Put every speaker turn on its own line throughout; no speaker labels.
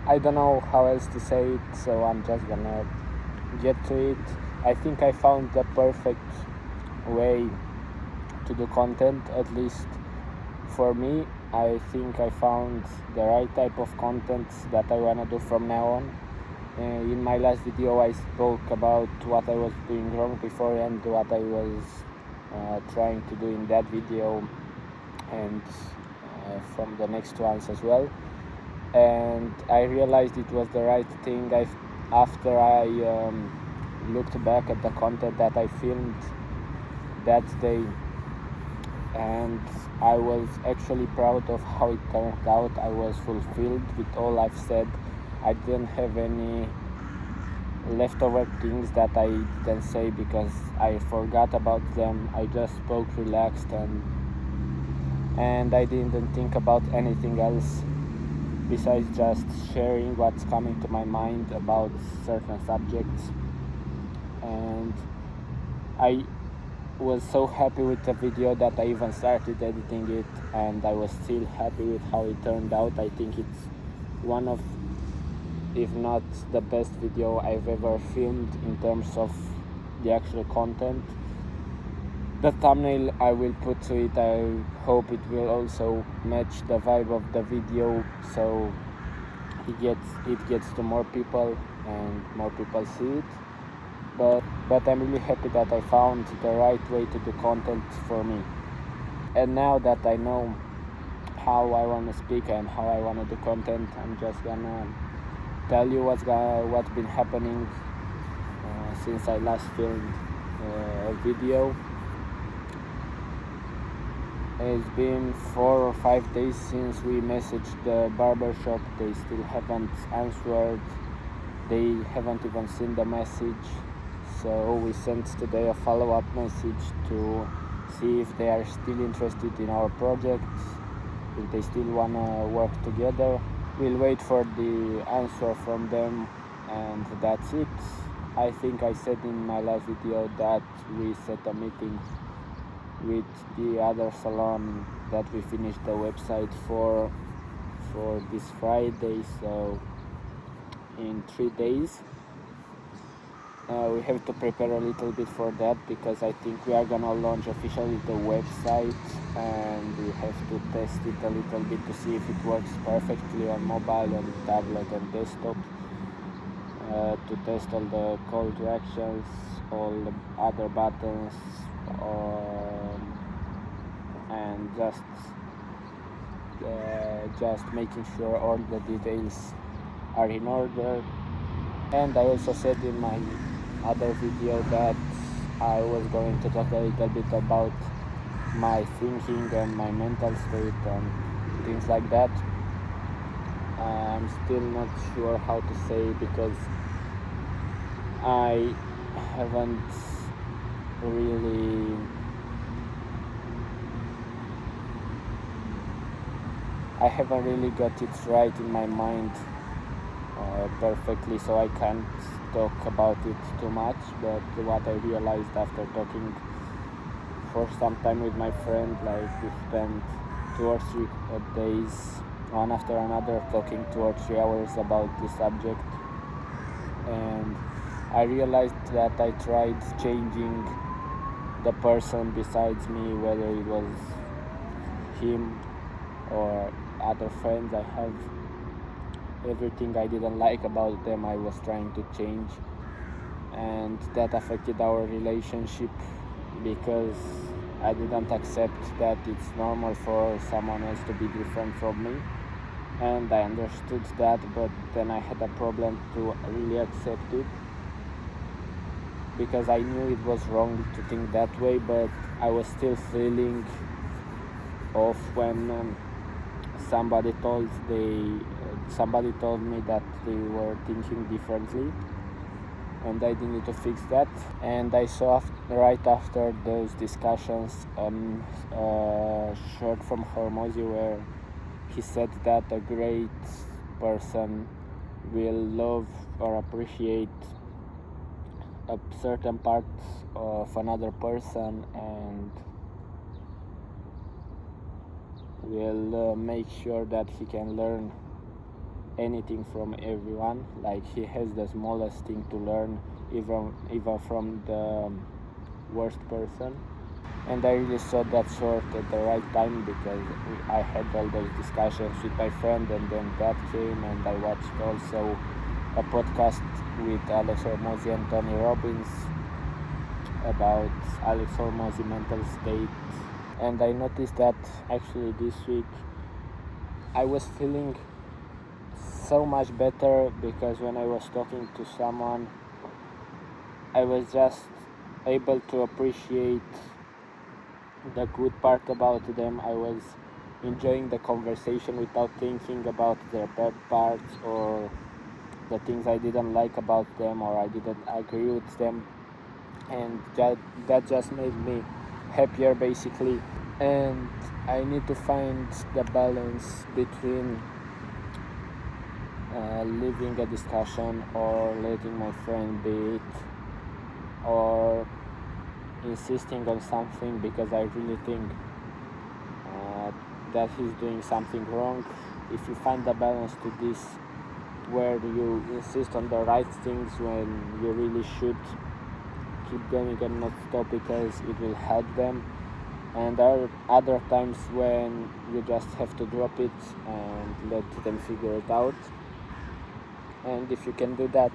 I don't know how else to say it, so I'm just gonna get to it. I think I found the perfect way to do content, at least for me. I think I found the right type of content that I wanna do from now on. In my last video, I spoke about what I was doing wrong before and what I was trying to do in that video, and from the next ones as well. And I realized it was the right thing. After I looked back at the content that I filmed that day, and I was actually proud of how it turned out. I was fulfilled with all I've said. I didn't have any leftover things that I didn't say because I forgot about them. I just spoke relaxed, and I didn't think about anything else besides just sharing what's coming to my mind about certain subjects. And I was so happy with the video that I even started editing it, and I was still happy with how it turned out. I think it's one of, if not the best video I've ever filmed in terms of the actual content. The thumbnail I will put to it, I hope it will also match the vibe of the video, so it gets to more people and more people see it. But I'm really happy that I found the right way to do content for me. And now that I know how I want to speak and how I want to do content, I'm just gonna tell you what's been happening since I last filmed a video. It's been 4 or 5 days since we messaged the barbershop. They still haven't answered. They haven't even seen the message. So we sent today a follow-up message to see if they are still interested in our project, if they still want to work together. We'll wait for the answer from them, and that's it. I think I said in my last video that we set a meeting with the other salon that we finished the website for this Friday, so in 3 days. We have to prepare a little bit for that because I think we are gonna launch officially the website, and we have to test it a little bit to see if it works perfectly on mobile, on tablet and desktop, to test all the call to actions, all the other buttons, and just making sure all the details are in order. And I also said in my other video that I was going to talk a little bit about my thinking and my mental state and things like that. I'm still not sure how to say because I haven't really got it right in my mind perfectly, so I can't talk about it too much. But what I realized after talking for some time with my friend, like we spent 2 or 3 days one after another talking 2 or 3 hours about this subject, and I realized that I tried changing the person besides me, whether it was him or other friends I have. Everything I didn't like about them I was trying to change, and that affected our relationship because I didn't accept that it's normal for someone else to be different from me, and I understood that, but then I had a problem to really accept it because I knew it was wrong to think that way, but I was still feeling off when somebody told me that they were thinking differently, and I needed to fix that. And I saw right after those discussions a short from Hormozy where he said that a great person will love or appreciate a certain part of another person and will make sure that he can learn anything from everyone. Like, he has the smallest thing to learn, even from the worst person. And I really saw that short at the right time, because I had all those discussions with my friend, and then that came, and I watched also a podcast with Alex Hormozi and Tony Robbins about Alex Hormozi mental state. And I noticed that actually this week I was feeling so much better, because when I was talking to someone, I was just able to appreciate the good part about them. I was enjoying the conversation without thinking about their bad parts or the things I didn't like about them or I didn't agree with them, and that just made me happier basically. And I need to find the balance between leaving a discussion or letting my friend be it, or insisting on something because I really think that he's doing something wrong. If you find the balance to this, where you insist on the right things when you really should keep going and not stop, because it will help them, and there are other times when you just have to drop it and let them figure it out. And if you can do that,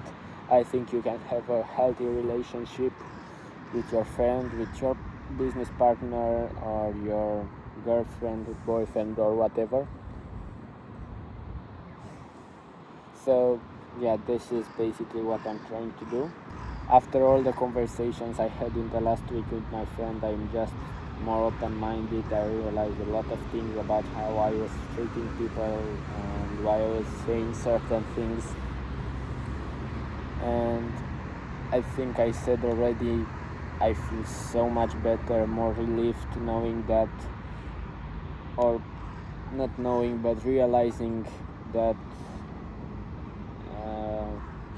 I think you can have a healthy relationship with your friend, with your business partner, or your girlfriend, boyfriend, or whatever. So yeah, this is basically what I'm trying to do. After all the conversations I had in the last week with my friend, I'm just more open-minded. I realized a lot of things about how I was treating people and why I was saying certain things. And I think I said already, I feel so much better, more relieved knowing that, or not knowing, but realizing that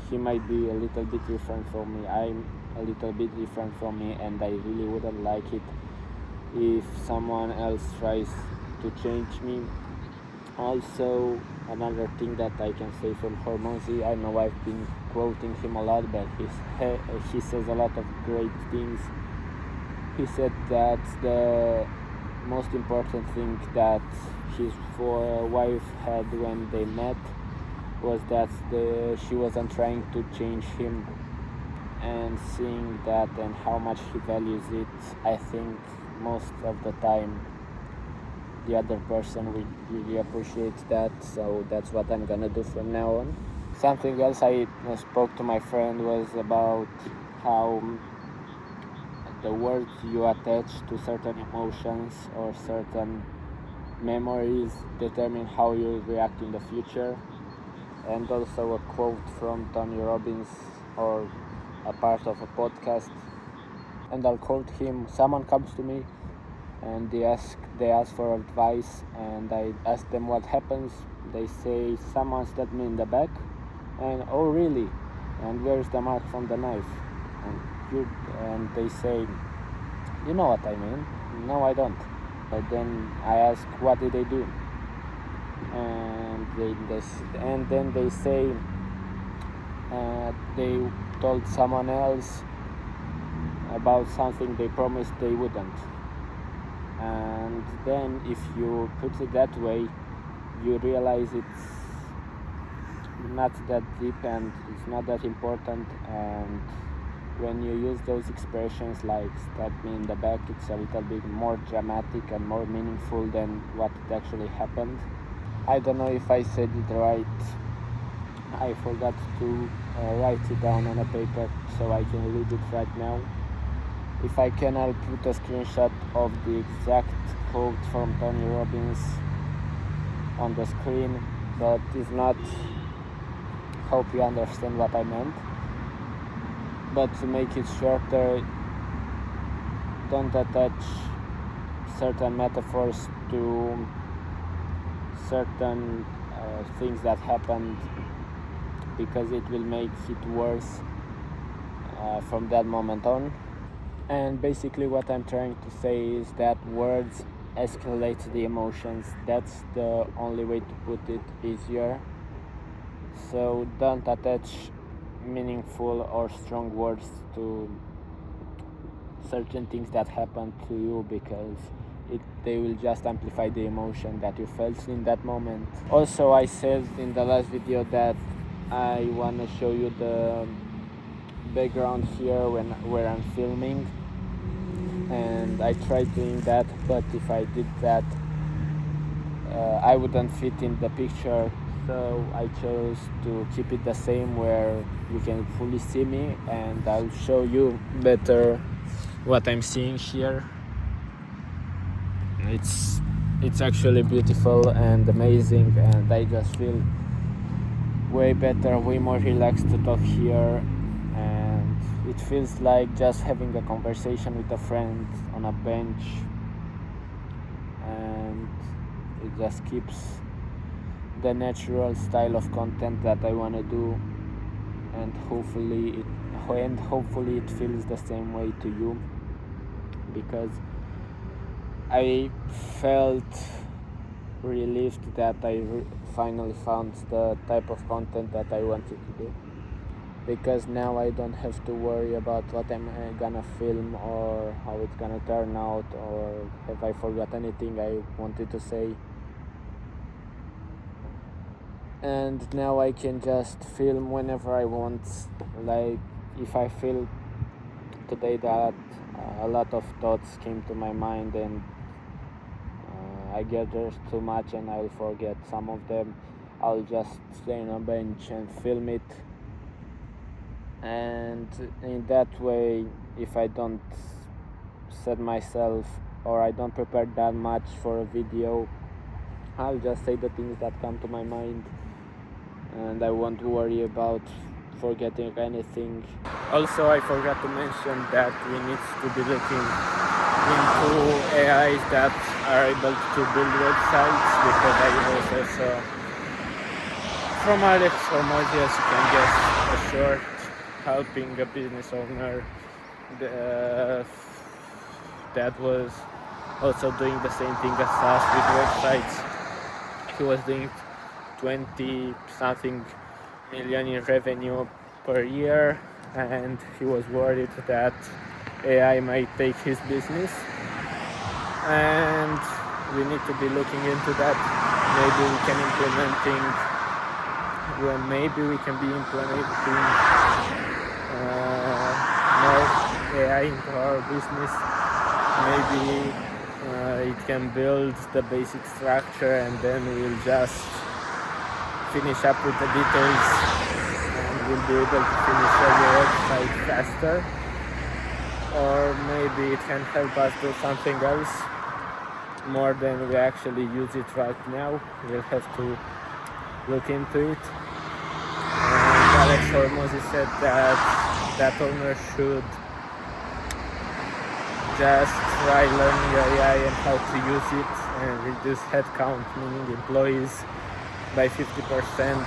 he might be a little bit different from me. I'm a little bit different from me, and I really wouldn't like it if someone else tries to change me. Also, another thing that I can say from Hormozi, I know I've been quoting him a lot, but he says a lot of great things. He said that the most important thing that his wife had when they met was that she wasn't trying to change him, and seeing that and how much he values it, I think most of the time the other person will really appreciate that. So that's what I'm gonna do from now on. Something else I spoke to my friend was about how the words you attach to certain emotions or certain memories determine how you react in the future. And also a quote from Tony Robbins, or a part of a podcast, and I'll quote him. Someone comes to me and they ask for advice, and I ask them what happens. They say, someone stabbed me in the back, and oh really, and where's the mark from the knife? And they say, you know what I mean? No, I don't. But then I ask, what did they do? And then they say they told someone else about something they promised they wouldn't. And then if you put it that way, you realize it's not that deep and it's not that important. And when you use those expressions like stab me in the back, it's a little bit more dramatic and more meaningful than what actually happened. I don't know if I said it right. I forgot to write it down on a paper, so I can read it right now. If I can, I'll put a screenshot of the exact quote from Tony Robbins on the screen, but if not, hope you understand what I meant. But to make it shorter, don't attach certain metaphors to certain things that happened, because it will make it worse from that moment on. And basically what I'm trying to say is that words escalate the emotions. That's the only way to put it easier. So don't attach meaningful or strong words to certain things that happen to you, because they will just amplify the emotion that you felt in that moment. Also, I said in the last video that I want to show you the background here where I'm filming, and I tried doing that, but if I did that I wouldn't fit in the picture, so I chose to keep it the same where you can fully see me, and I'll show you better what I'm seeing here. It's actually beautiful and amazing, and I just feel way better, way more relaxed to talk here, and it feels like just having a conversation with a friend on a bench, and it just keeps the natural style of content that I want to do, and hopefully it feels the same way to you, because I felt relieved that I finally found the type of content that I wanted to do, because now I don't have to worry about what I'm gonna film or how it's gonna turn out, or have I forgot anything I wanted to say. And now I can just film whenever I want. Like if I feel today that a lot of thoughts came to my mind, and I gathered too much and I'll forget some of them, I'll just stay on a bench and film it. And in that way, if I don't set myself or I don't prepare that much for a video, I'll just say the things that come to my mind, and I won't worry about forgetting anything. Also, I forgot to mention that we need to be looking into AIs that are able to build websites, because I also saw from Alex Hormozy, as you can guess, a short helping a business owner that was also doing the same thing as us with websites. He was doing 20 something million in revenue per year, and he was worried that AI might take his business, and we need to be looking into that. Maybe we can be implementing more AI into our business. Maybe it can build the basic structure, and then we'll just finish up with the details, and we'll be able to finish our website faster. Or maybe it can help us do something else more than we actually use it right now. We'll have to look into it. And Alex Hormozy said that owner should just try learning AI and how to use it, and reduce headcount, meaning employees, by 50%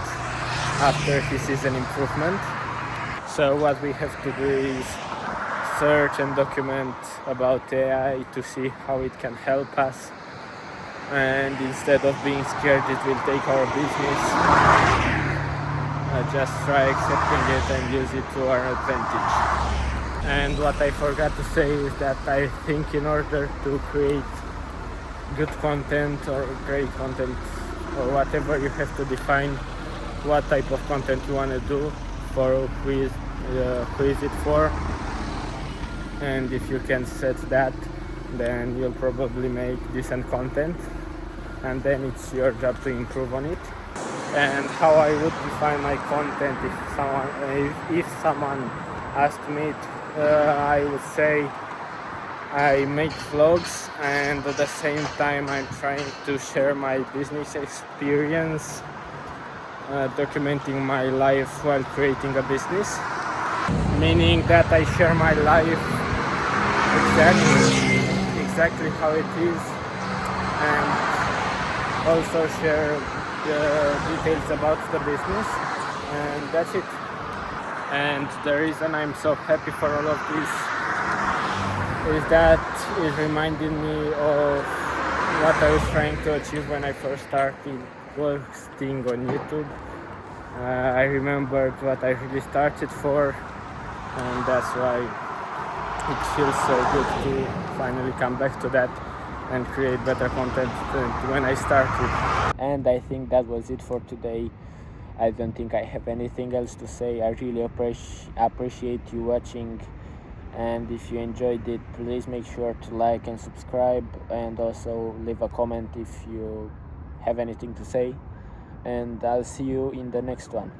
after he sees an improvement. So what we have to do is search and document about AI to see how it can help us, and instead of being scared it will take our business, just try accepting it and use it to our advantage. And what I forgot to say is that I think in order to create good content or great content or whatever, you have to define what type of content you want to do, for who is it for. And if you can set that, then you'll probably make decent content, and then it's your job to improve on it. And how I would define my content, if someone asked me, I would say I make vlogs, and at the same time I'm trying to share my business experience, documenting my life while creating a business, meaning that I share my life exactly how it is, and also share the details about the business, and that's it. And the reason I'm so happy for all of this is that it reminded me of what I was trying to achieve when I first started posting on YouTube, I remembered what I really started for, and that's why it feels so good to finally come back to that and create better content than when I started. And I think that was it for today. I don't think I have anything else to say. I really appreciate you watching, and if you enjoyed it, please make sure to like and subscribe, and also leave a comment if you have anything to say, and I'll see you in the next one.